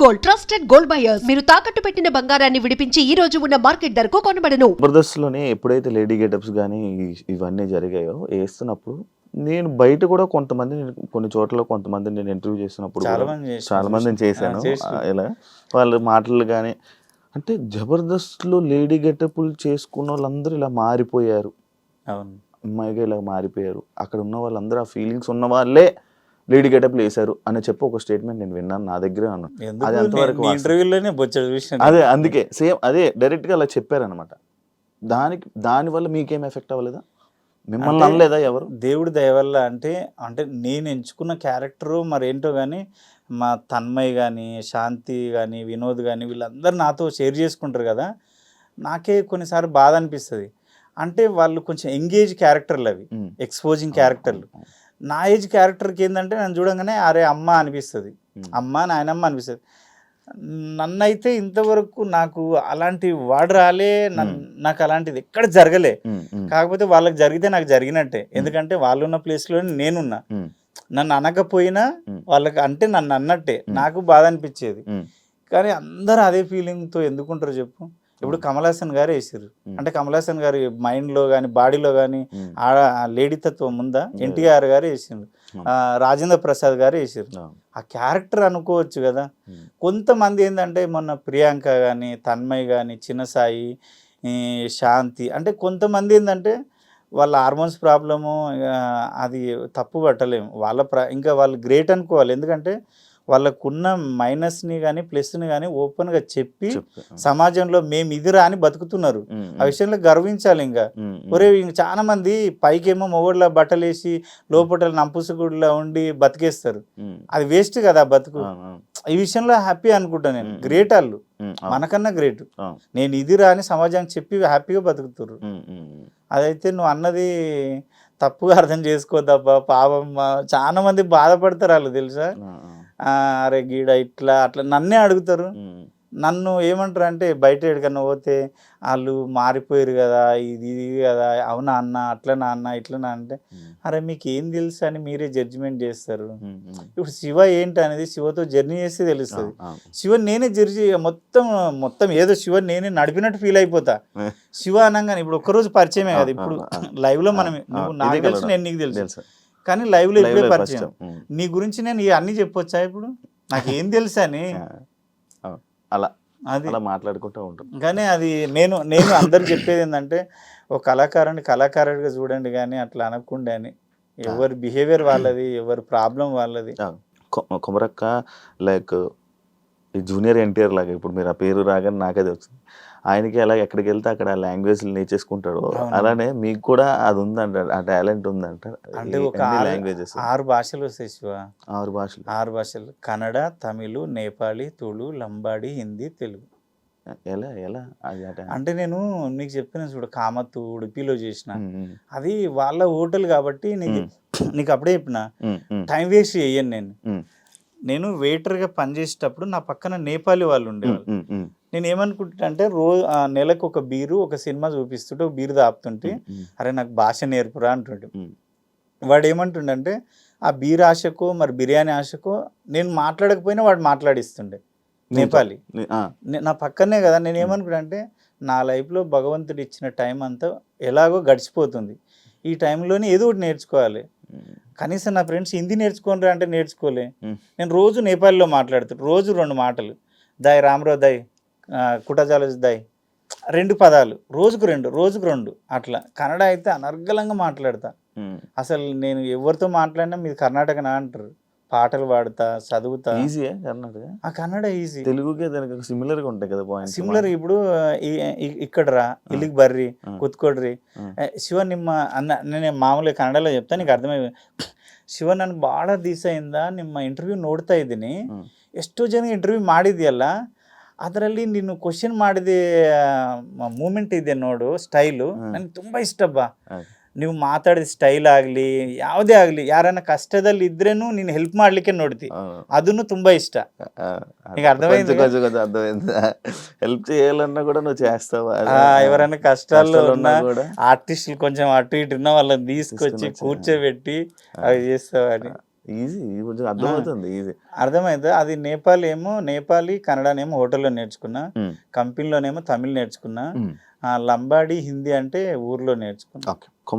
Gold, trusted gold buyers. మీరు తాకట్టు పెట్టిన బంగారాన్ని విడిపించి ఈ రోజు ఉన్న మార్కెట్ ధరకు కొనబడను. జబర్దస్త్లోనే ఎప్పుడైతే లేడీ గెటప్స్ కానీ ఇవన్నీ జరిగాయో వేస్తున్నప్పుడు నేను బయట కూడా కొన్ని చోట్ల కొంతమంది నేను ఇంటర్వ్యూ చేసినప్పుడు చాలా మందిని చేశాను. ఇలా వాళ్ళ మాటలు కానీ అంటే జబర్దస్త్లో లేడీ గెటప్లు చేసుకున్న వాళ్ళందరూ ఇలా మారిపోయారు, అమ్మాయిగా ఇలా మారిపోయారు, అక్కడ ఉన్న వాళ్ళందరూ ఆ ఫీలింగ్స్ ఉన్న వాళ్ళే లేడీ గెటప్లు వేశారు అని చెప్పి ఒక స్టేట్మెంట్ నేను విన్నాను, నా దగ్గర అన్నాను. అది అంతవరకు అదే అందుకే సేమ్ అదే డైరెక్ట్గా అలా చెప్పారనమాట. దానివల్ల మీకేం ఎఫెక్ట్ అవ్వలేదా? మిమ్మల్ని అనలేదా ఎవరు? దేవుడి దయ వల్ల అంటే నేను ఎంచుకున్న క్యారెక్టరు మరేంటో కానీ మా తన్మయ్ కానీ శాంతి కానీ వినోద్ కానీ వీళ్ళందరూ నాతో షేర్ చేసుకుంటారు కదా, నాకే కొన్నిసార్లు బాధ అనిపిస్తుంది. అంటే వాళ్ళు కొంచెం ఎంగేజ్ క్యారెక్టర్లు, అవి ఎక్స్పోజింగ్ క్యారెక్టర్లు. నా ఏజ్ క్యారెక్టర్కి ఏంటంటే నన్ను చూడంగానే అరే అమ్మ అనిపిస్తుంది, అమ్మ నాయనమ్మ అనిపిస్తుంది. నన్నైతే ఇంతవరకు నాకు అలాంటి వాడు రాలే, నాకు అలాంటిది ఎక్కడ జరగలే. కాకపోతే వాళ్ళకి జరిగితే నాకు జరిగినట్టే, ఎందుకంటే వాళ్ళు ఉన్న ప్లేస్లోనే నేనున్నా. నన్ను అనకపోయినా వాళ్ళకి అంటే నన్ను అన్నట్టే, నాకు బాధ అనిపించేది. కానీ అందరూ అదే ఫీలింగ్తో ఎందుకుంటారు చెప్పు? ఇప్పుడు కమల్ హాసన్ గారు వేసారు అంటే కమల్ హాసన్ గారి మైండ్లో కానీ బాడీలో కానీ లేడీ తత్వం ఉందా? ఎన్టీఆర్ గారు వేసిండ్రు, రాజేంద్ర ప్రసాద్ గారు వేసారు. ఆ క్యారెక్టర్ అనుకోవచ్చు కదా. కొంతమంది ఏంటంటే మొన్న ప్రియాంక కానీ తన్మయ్ కానీ చిన్న సాయి శాంతి అంటే కొంతమంది ఏంటంటే వాళ్ళ హార్మోన్స్ ప్రాబ్లము, అది తప్పు పట్టలేము. ఇంకా వాళ్ళు గ్రేట్ అనుకోవాలి, ఎందుకంటే వాళ్ళకున్న మైనస్ని కానీ ప్లస్ని కానీ ఓపెన్గా చెప్పి సమాజంలో మేము ఇదిరా అని బతుకుతున్నారు. ఆ విషయంలో గర్వించాలి. ఇంకా ఒరే చాలా మంది పైకేమో మొగోళ్ళ బట్టలు వేసి లోపల నంపుసుగుడిలా ఉండి బతికేస్తారు, అది వేస్ట్ కదా బతుకు. ఈ విషయంలో హ్యాపీ అనుకుంటా నేను. గ్రేట్ వాళ్ళు, మనకన్నా గ్రేట్. నేను ఇదిరా అని సమాజానికి చెప్పి హ్యాపీగా బతుకుతారు. అదైతే నువ్వు అన్నది తప్పుగా అర్థం చేసుకోద్దబ్బా, పాపం చాలా మంది బాధపడతారు వాళ్ళు, తెలుసా? అరే గీడ ఇట్లా అట్లా నన్నే అడుగుతారు. నన్ను ఏమంటారు అంటే బయట ఎక్కడికన్నా పోతే వాళ్ళు మారిపోయారు కదా, ఇది కదా, అవునా అన్న, అట్లనా అన్న, ఇట్లనా అంటే అరే మీకు ఏం తెలుసు అని మీరే జడ్జిమెంట్ చేస్తారు. ఇప్పుడు శివ ఏంటి అనేది శివతో జర్నీ చేస్తే తెలుస్తుంది. శివ నేనే జర్నీ మొత్తం ఏదో శివ నేనే నడిపినట్టు ఫీల్ అయిపోతా. శివ అనగానే ఇప్పుడు ఒక్కరోజు పరిచయమే కదా, ఇప్పుడు లైవ్ లో మనం నాకు తెలుసు, నేను నీకు తెలుసు, కానీ లైవ్ లో ఇప్పుడే పరిచయం. నీ గురించి నేను అన్ని చెప్పొచ్చా ఇప్పుడు? నాకు ఏం తెలుసు అని అలా అది అలా మాట్లాడుకుంటూ ఉంటాం. కానీ అది నేను అందరు చెప్పేది ఏంటంటే ఒక కళాకారుడిగా చూడండి కానీ అట్లా అనకుండా అని. ఎవరి బిహేవియర్ వాళ్ళది, ఎవరి ప్రాబ్లం వాళ్ళది. కొమరక్క లైక్ ఈ జూనియర్ ఎన్టీఆర్ లాగా ఇప్పుడు మీరు ఆ పేరు రాగానే నాకదే వచ్చింది. ఆయనకి అలా ఎక్కడికి వెళ్తే అక్కడ లాంగ్వేజ్ నేర్చేసుకుంటాడు, అలానే మీకు కూడా అది ఉందంటారు, ఆ టాలెంట్ ఉందంటారు. అంటే ఒక లాంగ్వేజెస్ 6 భాషలు వస్తాయి శివ. 6 భాషలు కన్నడ, తమిళ్, నేపాళీ, తుళు, లంబాడి, హిందీ, తెలుగు. ఎలా ఎలా అంటే నేను నీకు చెప్పిన చూడు, కామత్తు ఉడిపిలో చేసిన అది వాళ్ళ హోటల్ కాబట్టి నీకు అప్పుడే చెప్పిన టైం వేస్ట్ చెయ్యను. నేను వెయిటర్గా పనిచేసేటప్పుడు నా పక్కన నేపాలీ వాళ్ళు ఉండేవాళ్ళు. నేను ఏమనుకుంటా అంటే నెలకు ఒక బీరు, ఒక సినిమా చూపిస్తుంటే ఒక బీరు తాపుతుంటే అరే నాకు భాష నేర్పురా అంటుంటే, వాడు ఏమంటుండంటే ఆ బీర్ ఆశకో మరి బిర్యానీ ఆశకో నేను మాట్లాడకపోయినా వాడు మాట్లాడిస్తుండే నేపాలి. నా పక్కనే కదా. నేను ఏమనుకుంటా అంటే నా లైఫ్లో భగవంతుడు ఇచ్చిన టైం అంతా ఎలాగో గడిచిపోతుంది, ఈ టైంలోనే ఏదో ఒకటి నేర్చుకోవాలి. కనీసం నా ఫ్రెండ్స్ హిందీ నేర్చుకోనరా అంటే నేర్చుకోలే. నేను రోజు నేపాల్లో మాట్లాడుతాను, రోజు 2 మాటలు, దాయ్ రామ్రో దాయ్, కుటజాలజ్ దాయ్, 2 పదాలు, రోజుకు 2 అట్లా. కన్నడ అయితే అనర్గళంగా మాట్లాడతా. అసలు నేను ఎవరితో మాట్లాడినా మీది కర్ణాటకనా అంటారు. పాటలు పాడుతా, చదువుతా. ఈజీయా కర్ణాటక? ఆ కన్నడ ఈజీ. తెలుగుకే దానికి సిమిలర్గా ఉంటాయి కదా పాయింట్. సిమిలర్ ఇప్పుడు ఇక్కడ రా, ఇల్లికి బర్రి, కుత్కొడ్రి, శివ నిమ్మ అన్న. నేను మామూలుగా ಕನ್ನಡలో చెప్తా, నీకు ಅರ್ಥಮೈ. ಶಿವ ನನಗೆ ಭಾಳ ದಿವಸ ಇಂದ ನಿಮ್ಮ ಇಂಟರ್ವ್ಯೂ ನೋಡ್ತಾ ಇದ್ದೀನಿ. ಎಷ್ಟೋ ಜನ ಇಂಟರ್ವ್ಯೂ ಮಾಡಿದ್ಯಲ್ಲ, ಅದರಲ್ಲಿ ನೀನು ಕ್ವಶನ್ ಮಾಡಿದ ಮೂಮೆಂಟ್ ಇದೆ ನೋಡು, ಸ್ಟೈಲು ನನಗೆ ತುಂಬ ಇಷ್ಟಪ್ಪ. ನೀವು ಮಾತಾಡಿದ ಸ್ಟೈಲ್ ಆಗಲಿ ಯಾವುದೇ ಆಗಲಿ, ಯಾರನ್ನ ಕಷ್ಟದಲ್ಲಿ ಇದ್ರೇನು ನೀನು ಹೆಲ್ಪ್ ಮಾಡ್ಲಿಕ್ಕೆ ನೋಡ್ತಿ, ಅದನ್ನು ತುಂಬಾ ಇಷ್ಟ. నీకు అర్థమైంది? హెల్ప్ చేయాలన్నా కూడా నువ్వు చేస్తావా? ఎవరైనా కష్టాల్లో ఉన్న ఆర్టిస్టులు కొంచెం అటు ఇటు ఉన్న వాళ్ళని తీసుకొచ్చి కూర్చోబెట్టి అవి చేస్తావని. ఈజీ అర్థమవుతుంది ఈజీ. అర్థమైంది. అది నేపాలీ కన్నడనేమో హోటల్లో నేర్చుకున్నా, కంపెనీలోనేమో తమిళ్ నేర్చుకున్నా, లంబాడీ హిందీ అంటే ఊర్లో నేర్చుకున్నా. ఓకే.